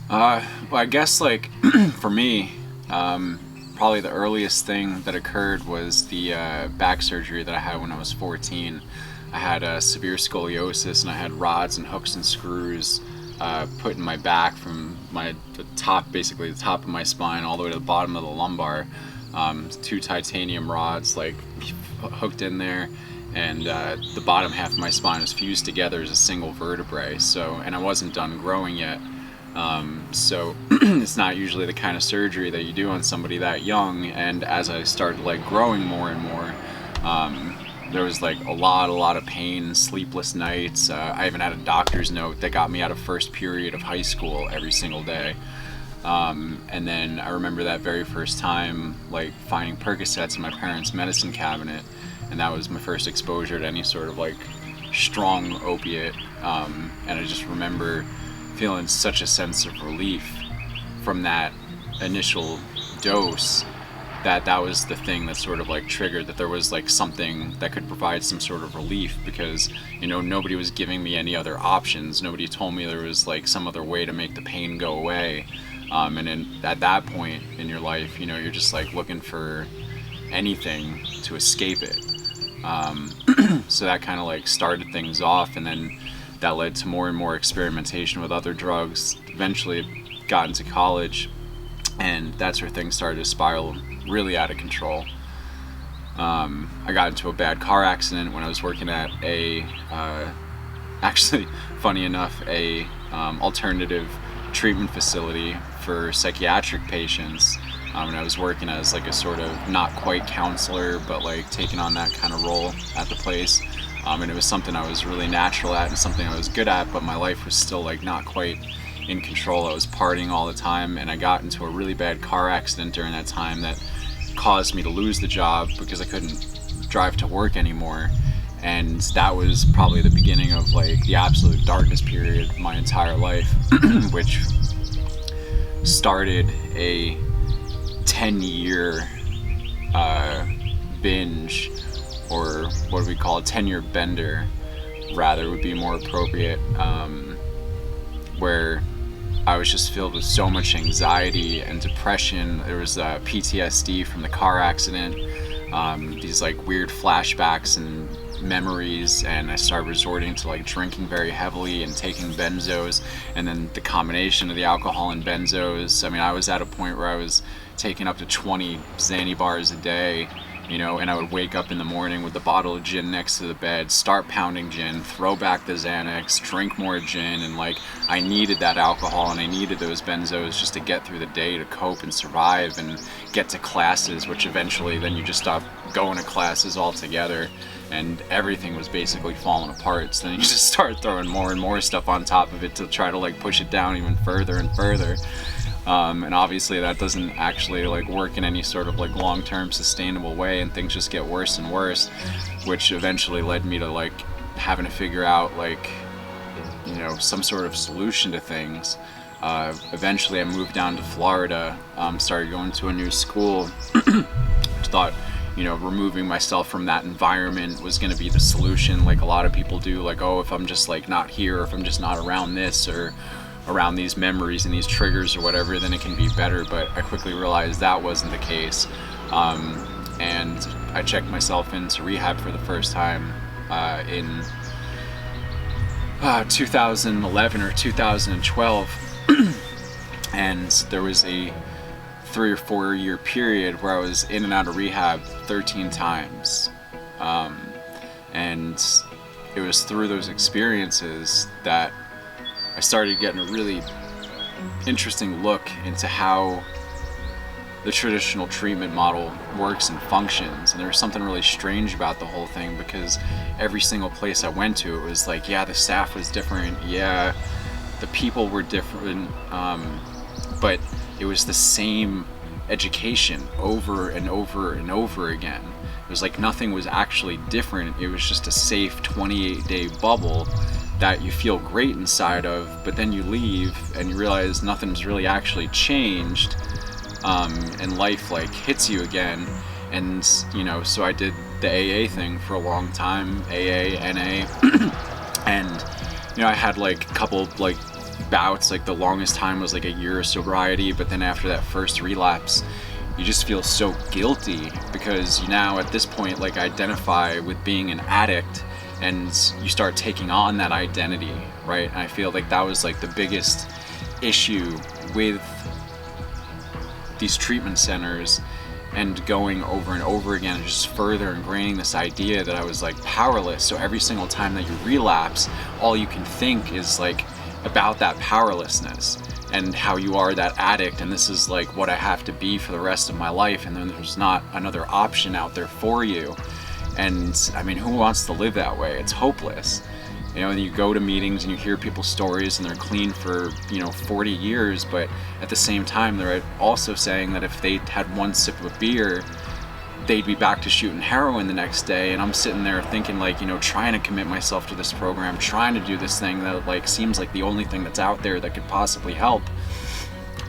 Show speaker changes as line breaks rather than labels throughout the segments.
Well, I guess like for me, probably the earliest thing that occurred was the back surgery that I had when I was 14. I had severe scoliosis, and I had rods and hooks and screws put in my back from the top, basically the top of my spine, all the way to the bottom of the lumbar. Two titanium rods like hooked in there, and the bottom half of my spine was fused together as a single vertebrae. So, and I wasn't done growing yet. So it's not usually the kind of surgery that you do on somebody that young. And as I started like growing more and more, there was like a lot of pain, sleepless nights. I even had a doctor's note that got me out of first period of high school every single day. And then I remember that very first time like finding Percocets in my parents' medicine cabinet, and that was my first exposure to any sort of like strong opiate. And I just remember feeling such a sense of relief from that initial dose, that was the thing that sort of like triggered that there was like something that could provide some sort of relief, because nobody was giving me any other options. Nobody told me there was like some other way to make the pain go away. At that point in your life, you're just like looking for anything to escape it. So that kind of like started things off, and then that led to more and more experimentation with other drugs. Eventually got into college, and that's where things started to spiral really out of control. I got into a bad car accident when I was working at actually, funny enough, a alternative treatment facility for psychiatric patients. And I was working as like a sort of not quite counselor, but like taking on that kind of role at the place. And it was something I was really natural at and something I was good at, but my life was still like not quite in control. I was partying all the time, and I got into a really bad car accident during that time that caused me to lose the job because I couldn't drive to work anymore. And that was probably the beginning of like the absolute darkest period of my entire life, which started a 10-year binge, or what do we call it, 10-year bender rather would be more appropriate, where I was just filled with so much anxiety and depression. There was PTSD from the car accident, these like weird flashbacks and memories, and I started resorting to like drinking very heavily and taking benzos, and then the combination of the alcohol and benzos. I mean, I was at a point where I was taking up to 20 Xanny bars a day, and I would wake up in the morning with the bottle of gin next to the bed, start pounding gin, throw back the Xanax, drink more gin, and like I needed that alcohol and I needed those benzos just to get through the day, to cope and survive and get to classes, which eventually then you just stop going to classes altogether, and everything was basically falling apart. So then you just start throwing more and more stuff on top of it to try to like push it down even further and further. And obviously that doesn't actually like work in any sort of like long-term sustainable way, and things just get worse and worse, which eventually led me to like having to figure out like some sort of solution to things. Eventually I moved down to Florida, started going to a new school. Thought removing myself from that environment was going to be the solution, like a lot of people do, like, oh, if I'm just like not here, or if I'm just not around this or around these memories and these triggers or whatever, then it can be better. But I quickly realized that wasn't the case, and I checked myself into rehab for the first time in 2011 or 2012. And there was a 3 or 4 year period where I was in and out of rehab 13 times, and it was through those experiences that I started getting a really interesting look into how the traditional treatment model works and functions. And there was something really strange about the whole thing, because every single place I went to, it was like, yeah, the staff was different, yeah, the people were different, but it was the same education over and over and over again. It was like nothing was actually different. It was just a safe 28-day bubble that you feel great inside of, but then you leave and you realize nothing's really actually changed, and life like hits you again. And so I did the AA thing for a long time, AA, NA, and I had like a couple like bouts, like the longest time was like a year of sobriety, but then after that first relapse, you just feel so guilty because you now at this point like identify with being an addict, and you start taking on that identity, right? And I feel like that was like the biggest issue with these treatment centers, and going over and over again and just further ingraining this idea that I was like powerless. So every single time that you relapse, all you can think is like about that powerlessness and how you are that addict, and this is like what I have to be for the rest of my life, and then there's not another option out there for you. And I mean, who wants to live that way? It's hopeless. You know, and you go to meetings and you hear people's stories and they're clean for, 40 years, but at the same time, they're also saying that if they had one sip of beer, they'd be back to shooting heroin the next day. And I'm sitting there thinking like, trying to commit myself to this program, trying to do this thing that like seems like the only thing that's out there that could possibly help.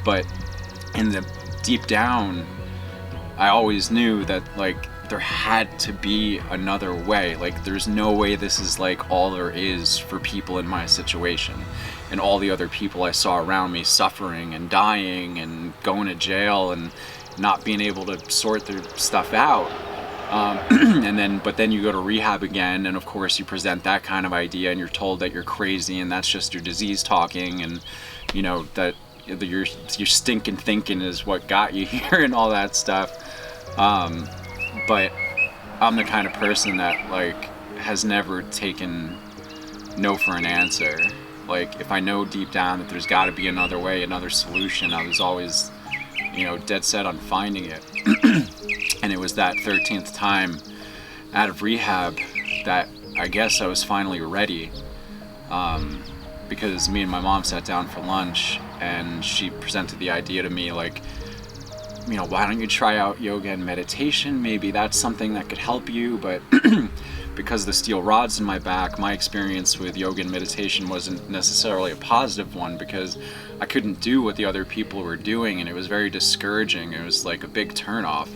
But in the deep down, I always knew that like there had to be another way. Like there's no way this is like all there is for people in my situation, and all the other people I saw around me suffering and dying and going to jail and not being able to sort their stuff out. But then you go to rehab again, and of course you present that kind of idea and you're told that you're crazy and that's just your disease talking, and that your stinking thinking is what got you here and all that stuff. But I'm the kind of person that like has never taken no for an answer. Like if I know deep down that there's got to be another way, another solution, I was always, dead set on finding it. And it was that 13th time out of rehab that I guess I was finally ready. Because me and my mom sat down for lunch and she presented the idea to me like, why don't you try out yoga and meditation? Maybe that's something that could help you. But because of the steel rods in my back, my experience with yoga and meditation wasn't necessarily a positive one, because I couldn't do what the other people were doing, and it was very discouraging. It was like a big turnoff.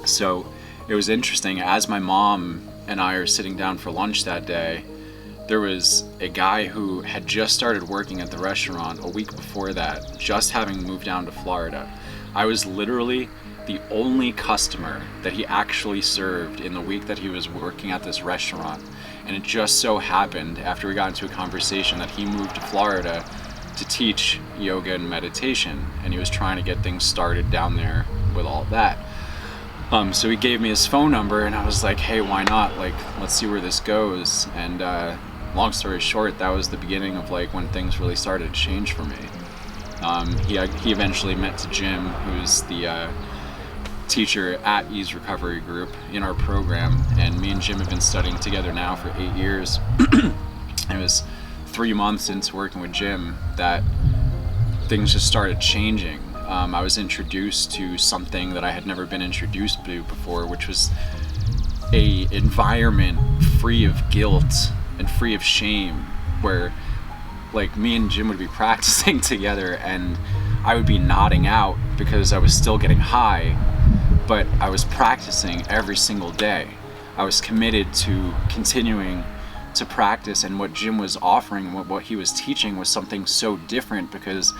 So it was interesting. As my mom and I are sitting down for lunch that day, there was a guy who had just started working at the restaurant a week before that, just having moved down to Florida. I was literally the only customer that he actually served in the week that he was working at this restaurant. And it just so happened, after we got into a conversation, that he moved to Florida to teach yoga and meditation, and he was trying to get things started down there with all of that. So he gave me his phone number, and I was like, hey, why not? Like, let's see where this goes. And long story short, that was the beginning of like when things really started to change for me. He eventually met to Jim, who's the teacher at Ease Recovery Group in our program, and me and Jim have been studying together now for 8 years. It was 3 months into working with Jim that things just started changing. I was introduced to something that I had never been introduced to before, which was a environment free of guilt and free of shame, where like me and Jim would be practicing together and I would be nodding out because I was still getting high, but I was practicing every single day. I was committed to continuing to practice, and what Jim was offering, what he was teaching was something so different, because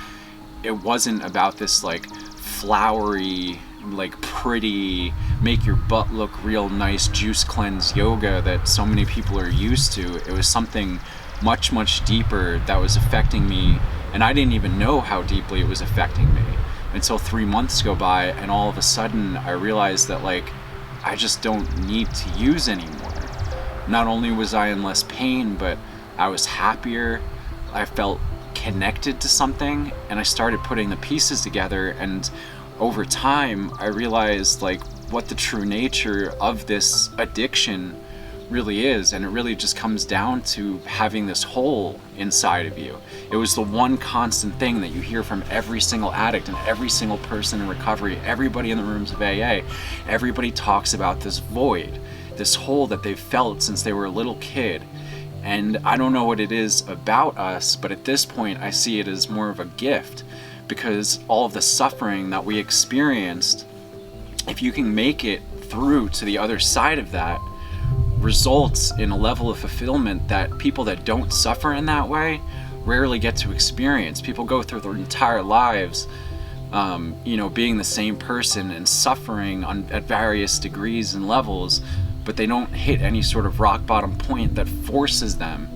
it wasn't about this like flowery, like pretty, make your butt look real nice, juice cleanse yoga that so many people are used to. It was something much, much deeper that was affecting me, and I didn't even know how deeply it was affecting me until 3 months go by, and all of a sudden I realized that like I just don't need to use anymore. Not only was I in less pain, but I was happier. I felt connected to something, and I started putting the pieces together, and over time I realized like what the true nature of this addiction really is, and it really just comes down to having this hole inside of you. It was the one constant thing that you hear from every single addict and every single person in recovery, everybody in the rooms of AA. Everybody talks about this void, this hole that they've felt since they were a little kid. And I don't know what it is about us, but at this point I see it as more of a gift, because all of the suffering that we experienced, if you can make it through to the other side of that, results in a level of fulfillment that people that don't suffer in that way rarely get to experience. People go through their entire lives being the same person and suffering at various degrees and levels, but they don't hit any sort of rock bottom point that forces them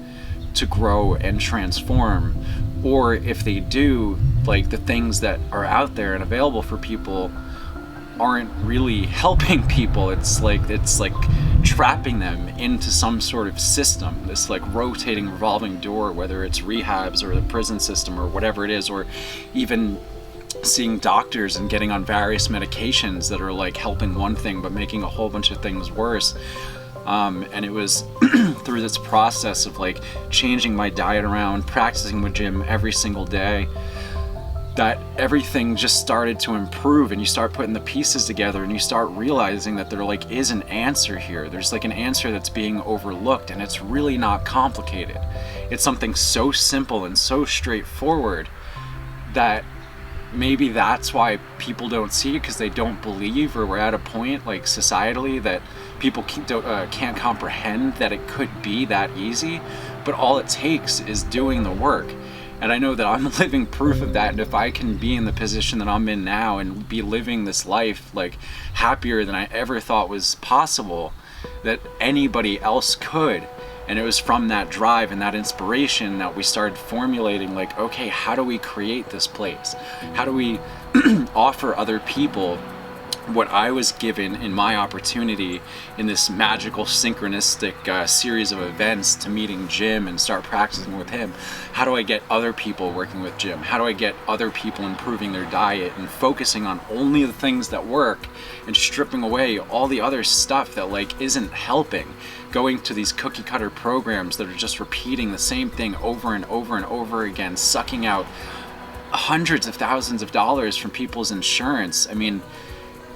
to grow and transform. Or if they do, like, the things that are out there and available for people aren't really helping people. It's like trapping them into some sort of system, this like rotating, revolving door, whether it's rehabs or the prison system or whatever it is, or even seeing doctors and getting on various medications that are like helping one thing but making a whole bunch of things worse. And it was through this process of like changing my diet around, practicing with Jim every single day, that everything just started to improve, and you start putting the pieces together and you start realizing that there like is an answer here. There's like an answer that's being overlooked, and it's really not complicated. It's something so simple and so straightforward that maybe that's why people don't see it, because they don't believe, or we're at a point like societally that people can't comprehend that it could be that easy. But all it takes is doing the work. And I know that I'm living proof of that. And if I can be in the position that I'm in now and be living this life like happier than I ever thought was possible, that anybody else could. And it was from that drive and that inspiration that we started formulating, like, okay, how do we create this place? How do we offer other people what I was given in my opportunity in this magical synchronistic series of events to meeting Jim and start practicing with him? How do I get other people working with Jim? How do I get other people improving their diet and focusing on only the things that work and stripping away all the other stuff that like isn't helping? Going to these cookie cutter programs that are just repeating the same thing over and over and over again, sucking out hundreds of thousands of dollars from people's insurance. I mean,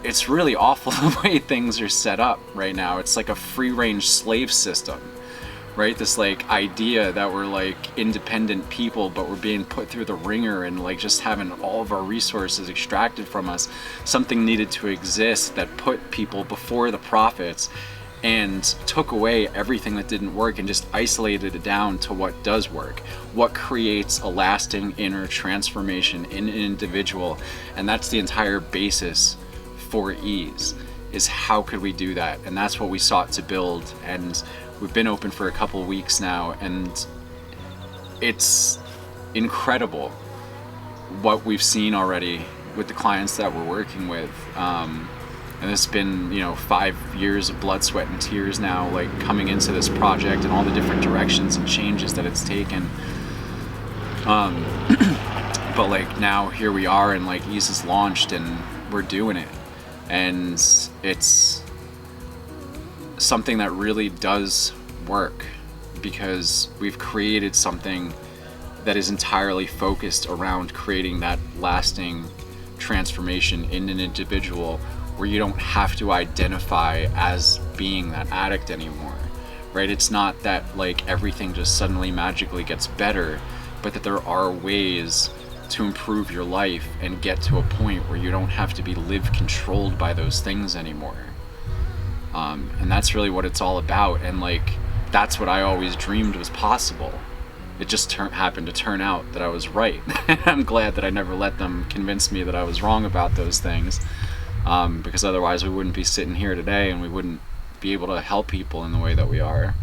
it's really awful the way things are set up right now. It's like a free-range slave system, right? This like idea that we're like independent people, but we're being put through the ringer and like just having all of our resources extracted from us. Something needed to exist that put people before the profits and took away everything that didn't work and just isolated it down to what does work, what creates a lasting inner transformation in an individual. And that's the entire basis for ease, is how could we do that? And that's what we sought to build. And we've been open for a couple of weeks now, and it's incredible what we've seen already with the clients that we're working with. And it's been 5 years of blood, sweat, and tears now, like coming into this project and all the different directions and changes that it's taken. But like now here we are, and like Ease is launched and we're doing it. And it's something that really does work, because we've created something that is entirely focused around creating that lasting transformation in an individual, where you don't have to identify as being that addict anymore, right? It's not that like everything just suddenly magically gets better, but that there are ways to improve your life and get to a point where you don't have to be controlled by those things anymore. And that's really what it's all about. And like, that's what I always dreamed was possible. It just happened to turn out that I was right. I'm glad that I never let them convince me that I was wrong about those things, because otherwise we wouldn't be sitting here today and we wouldn't be able to help people in the way that we are.